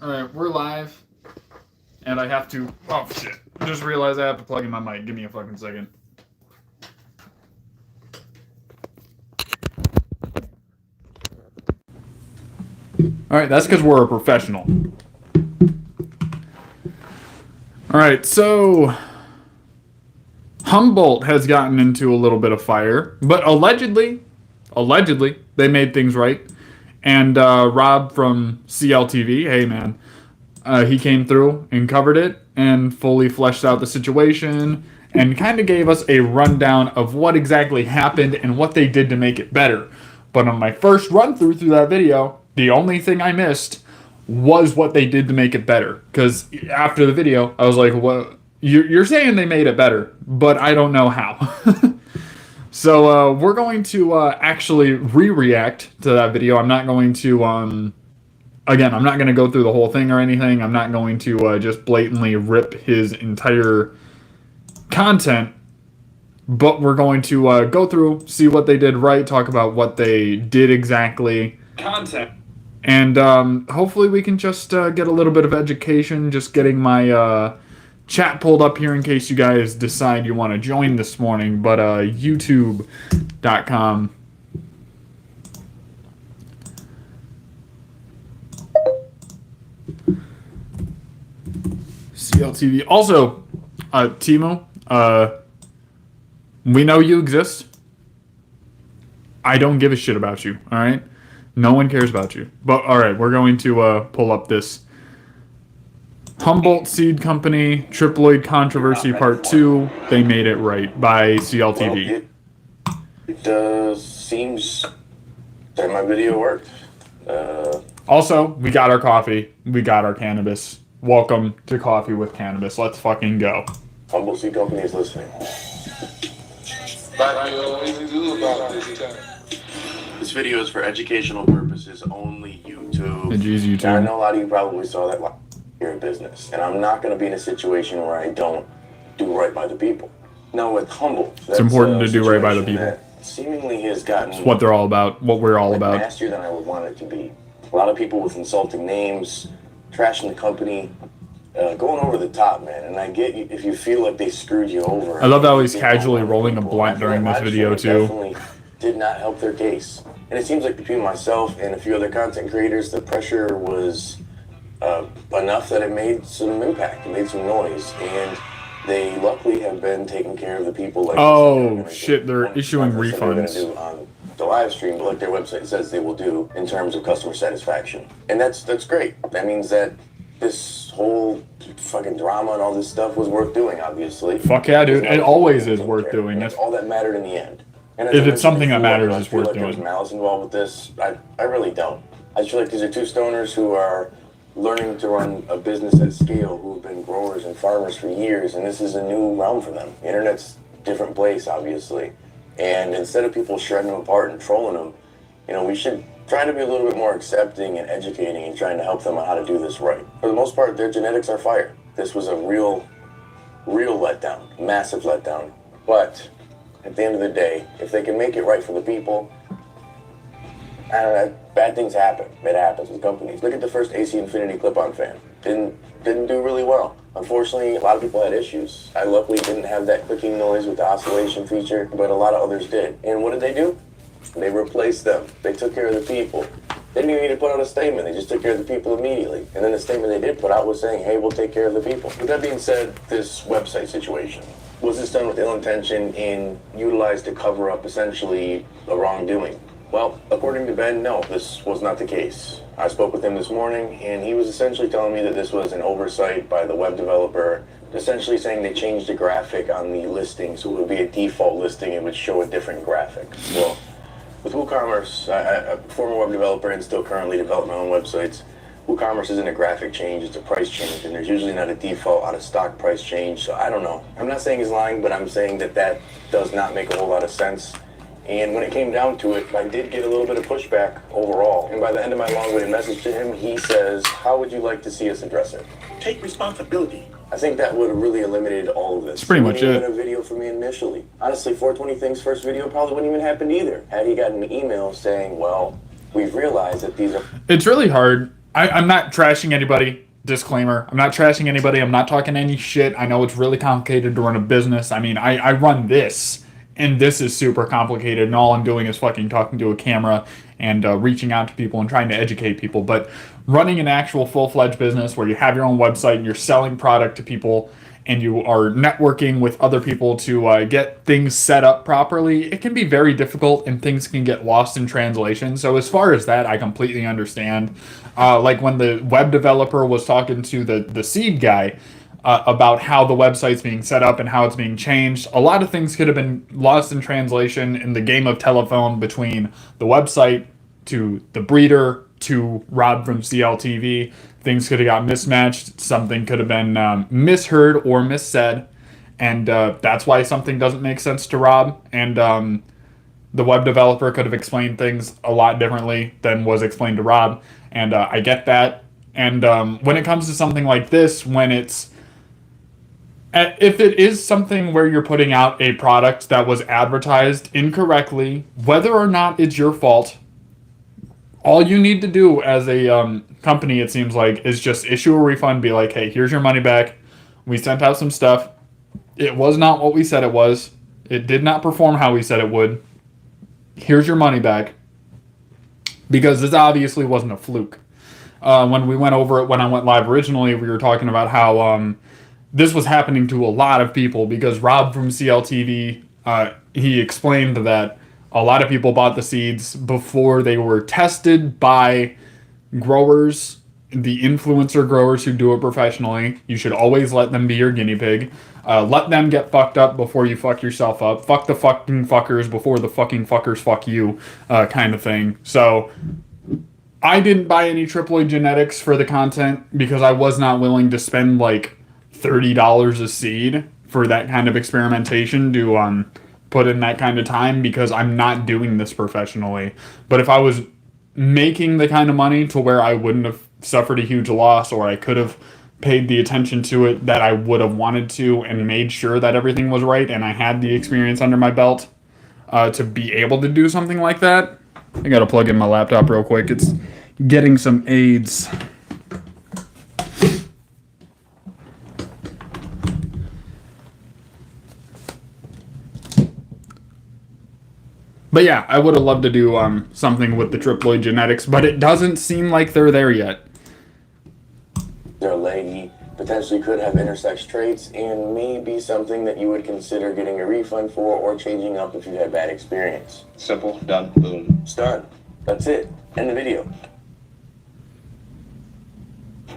Alright, we're live. And I have to... Oh, shit. Just realized I have to plug in my mic. Give me a fucking second. Alright, that's because we're a professional. Alright, so... Humboldt has gotten into a little bit of fire. But allegedly, they made things right. And Rob from CLTV, hey man, he came through and covered it and fully fleshed out the situation and kind of gave us a rundown of what exactly happened and what they did to make it better. But on my first run through that video, the only thing I missed was what they did to make it better. Because after the video, I was like, "What? You're saying they made it better, but I don't know how." So we're going to actually react to that video. I'm not going to, again, I'm not going to go through the whole thing or anything. I'm not going to just blatantly rip his entire content. But we're going to go through, see what they did right, talk about what they did exactly. Content. And hopefully we can just get a little bit of education, just getting my... chat pulled up here in case you guys decide you want to join this morning, but youtube.com. CLTV. Also, Timo, we know you exist. I don't give a shit about you, alright? No one cares about you. But, alright, we're going to pull up this Humboldt Seed Company, Triploid Controversy Part 2, They Made It Right, by CLTV. Well, it seems that my video worked. Also, we got our coffee. We got our cannabis. Welcome to Coffee with Cannabis. Let's fucking go. Humboldt Seed Company is listening. This video is for educational purposes only, YouTube. Geez, YouTube. Now, I know a lot of you probably saw that here in business, and I'm not going to be in a situation where I don't do right by the people. No, with Humboldt, it's important to do right by the people. Seemingly has gotten it's what they're all about, what we're all about. Nastier than I would want it to be. A lot of people with insulting names, trashing the company, going over the top, man. And I get you if you feel like they screwed you over. I love how he's casually rolling a blunt during this video too. Definitely did not help their case. And it seems like between myself and a few other content creators, the pressure was enough that it made some impact, it made some noise, and they luckily have been taking care of the people. Like oh shit, they're issuing refunds. They're do on the live stream, but like their website says they will do in terms of customer satisfaction, and that's great. That means that this whole fucking drama and all this stuff was worth doing. Obviously, fuck yeah, dude, it always is worth doing. That's all that mattered in the end. And if it's something that matters, it's worth doing. There's malice involved with this. I really don't. I just feel like these are two stoners who are learning to run a business at scale, who have been growers and farmers for years, and this is a new realm for them. The internet's a different place, obviously, and instead of people shredding them apart and trolling them, you know, we should try to be a little bit more accepting and educating and trying to help them on how to do this right. For the most part, their genetics are fire. This was a real letdown, massive letdown. But at the end of the day, if they can make it right for the people, I don't know, bad things happen. It happens with companies. Look at the first AC Infinity clip-on fan. Didn't do really well. Unfortunately, a lot of people had issues. I luckily didn't have that clicking noise with the oscillation feature, but a lot of others did. And what did they do? They replaced them. They took care of the people. They didn't even need to put out a statement. They just took care of the people immediately. And then the statement they did put out was saying, hey, we'll take care of the people. With that being said, this website situation, was this done with ill intention and utilized to cover up essentially a wrongdoing? Well, according to Ben, no, this was not the case. I spoke with him this morning, and he was essentially telling me that this was an oversight by the web developer, essentially saying they changed the graphic on the listing, so it would be a default listing, it would show a different graphic. Well, with WooCommerce, a former web developer and still currently develop my own websites, WooCommerce isn't a graphic change, it's a price change, and there's usually not a default out-of-stock price change, so I don't know. I'm not saying he's lying, but I'm saying that that does not make a whole lot of sense. And when it came down to it, I did get a little bit of pushback overall. And by the end of my long-winded message to him, he says, how would you like to see us address it? Take responsibility. I think that would have really eliminated all of this. That's pretty much it. Wouldn't even a video for me initially. Honestly, 420 Things first video probably wouldn't even happen either. Had he gotten an email saying, well, we've realized that these are... It's really hard I'm not trashing anybody. Disclaimer. I'm not trashing anybody. I'm not talking any shit. I know it's really complicated to run a business. I mean, I run this, and this is super complicated, and all I'm doing is fucking talking to a camera and reaching out to people and trying to educate people. But running an actual full-fledged business where you have your own website and you're selling product to people and you are networking with other people to get things set up properly, it can be very difficult and things can get lost in translation. So as far as that, I completely understand. Like when the web developer was talking to the seed guy about how the website's being set up and how it's being changed, a lot of things could have been lost in translation in the game of telephone between the website to the breeder to Rob from CLTV. Things could have got mismatched. Something could have been misheard or missaid. And that's why something doesn't make sense to Rob. And the web developer could have explained things a lot differently than was explained to Rob. And I get that. And when it comes to something like this, when it's if it is something where you're putting out a product that was advertised incorrectly, whether or not it's your fault, all you need to do as a company, it seems like, is just issue a refund, be like, hey, here's your money back. We sent out some stuff. It was not what we said it was. It did not perform how we said it would. Here's your money back. Because this obviously wasn't a fluke. When we went over it, when I went live originally, we were talking about how this was happening to a lot of people because Rob from CLTV, he explained that a lot of people bought the seeds before they were tested by growers, the influencer growers who do it professionally. You should always let them be your guinea pig. Let them get fucked up before you fuck yourself up. Fuck the fucking fuckers before the fucking fuckers fuck you, kind of thing. So I didn't buy any triploid genetics for the content because I was not willing to spend like $30 a seed for that kind of experimentation to put in that kind of time because I'm not doing this professionally. But if I was making the kind of money to where I wouldn't have suffered a huge loss, or I could have paid the attention to it that I would have wanted to and made sure that everything was right and I had the experience under my belt to be able to do something like that. I gotta plug in my laptop real quick. It's getting some AIDS. But yeah, I would have loved to do something with the triploid genetics, but it doesn't seem like they're there yet. They're leggy, potentially could have intersex traits, and may be something that you would consider getting a refund for or changing up if you had bad experience. Simple, done, boom. It's done. That's it. End the video.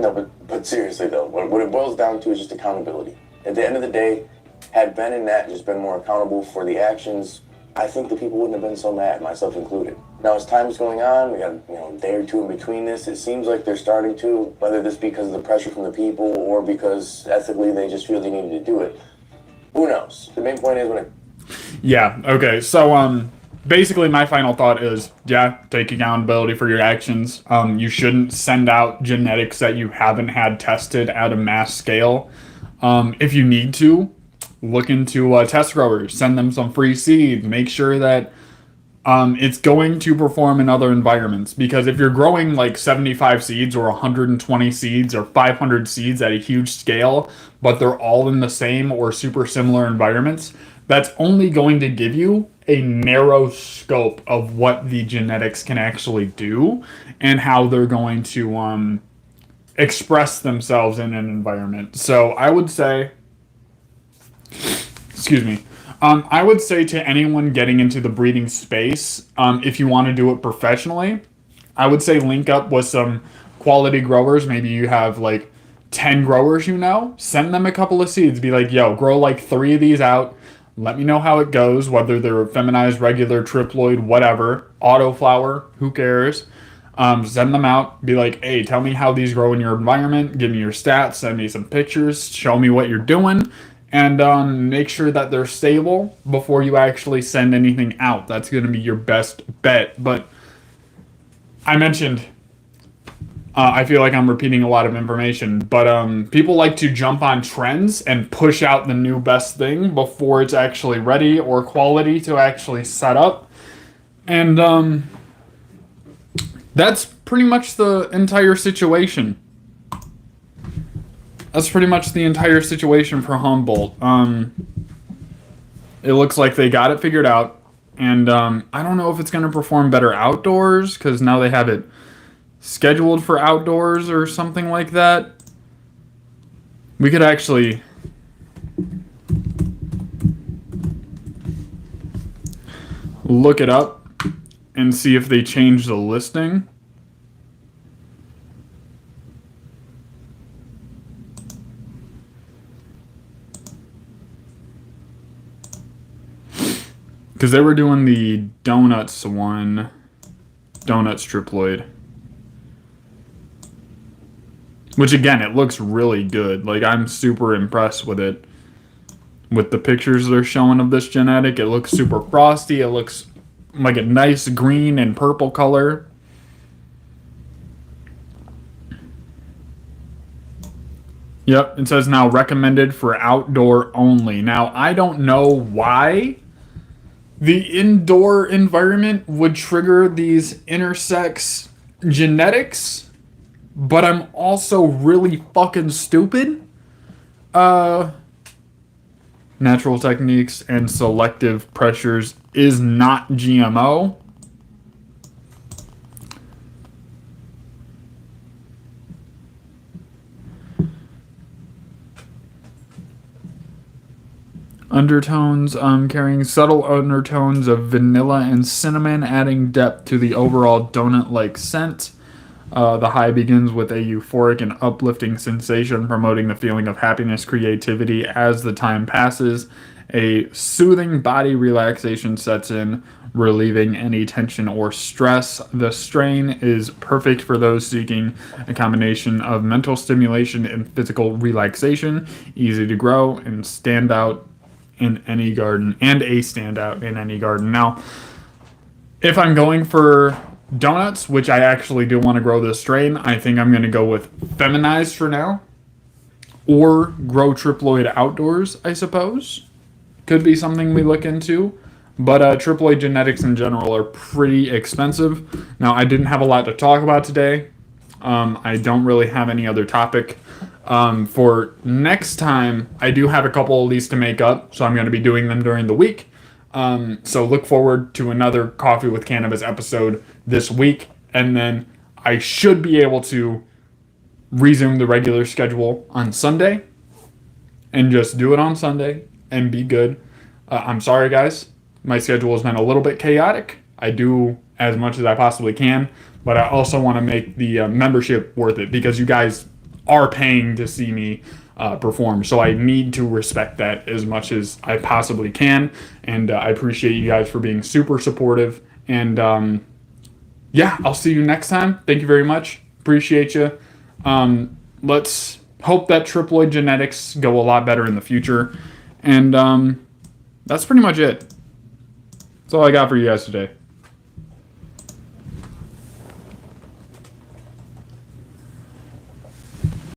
No, but seriously though, what it boils down to is just accountability. At the end of the day, had Ben and Nat just been more accountable for the actions, I think the people wouldn't have been so mad, myself included. Now, as time's going on, we got a day or two in between this, it seems like they're starting to, whether this because of the pressure from the people or because ethically they just feel they needed to do it. Who knows? The main point is when it... Yeah, okay, so basically my final thought is, yeah, take accountability for your actions. You shouldn't send out genetics that you haven't had tested at a mass scale. If you need to, look into test growers, send them some free seed, make sure that it's going to perform in other environments. Because if you're growing like 75 seeds or 120 seeds or 500 seeds at a huge scale, but they're all in the same or super similar environments, that's only going to give you a narrow scope of what the genetics can actually do and how they're going to express themselves in an environment. So I would say... Excuse me. I would say to anyone getting into the breeding space, if you want to do it professionally, I would say link up with some quality growers. Maybe you have like 10 growers send them a couple of seeds. Be like, yo, grow like 3 of these out. Let me know how it goes, whether they're feminized, regular, triploid, whatever, autoflower, who cares. Send them out. Be like, hey, tell me how these grow in your environment. Give me your stats. Send me some pictures. Show me what you're doing. And make sure that they're stable before you actually send anything out. That's going to be your best bet. But I mentioned, I feel like I'm repeating a lot of information, but people like to jump on trends and push out the new best thing before it's actually ready or quality to actually set up. And That's pretty much the entire situation. That's pretty much the entire situation for Humboldt. It looks like they got it figured out. And I don't know if it's going to perform better outdoors because now they have it scheduled for outdoors or something like that. We could actually look it up and see if they change the listing. Because they were doing the donuts one, donuts triploid. Which again, it looks really good. Like, I'm super impressed with it. With the pictures they're showing of this genetic, it looks super frosty. It looks like a nice green and purple color. Yep, it says now recommended for outdoor only. Now, I don't know why the indoor environment would trigger these intersex genetics, but I'm also really fucking stupid. Natural techniques and selective pressures is not GMO. Undertones, carrying subtle undertones of vanilla and cinnamon, adding depth to the overall donut-like scent. The high begins with a euphoric and uplifting sensation, promoting the feeling of happiness, creativity. As the time passes, a soothing body relaxation sets in, relieving any tension or stress. The strain is perfect for those seeking a combination of mental stimulation and physical relaxation, easy to grow and stand out in any garden, and a standout in any garden. Now, if I'm going for donuts, which I actually do want to grow this strain, I think I'm going to go with feminized for now, or grow triploid outdoors, I suppose. Could be something we look into, but triploid genetics in general are pretty expensive. Now, I didn't have a lot to talk about today. I don't really have any other topic. For next time, I do have a couple of these to make up, so I'm going to be doing them during the week. So look forward to another Coffee with Cannabis episode this week, and then I should be able to resume the regular schedule on Sunday and just do it on Sunday and be good. I'm sorry, guys. My schedule has been a little bit chaotic. I do as much as I possibly can, but I also want to make the membership worth it because you guys are paying to see me perform. So I need to respect that as much as I possibly can. And I appreciate you guys for being super supportive. And yeah, I'll see you next time. Thank you very much. Appreciate you. Let's hope that triploid genetics go a lot better in the future. And that's pretty much it. That's all I got for you guys today.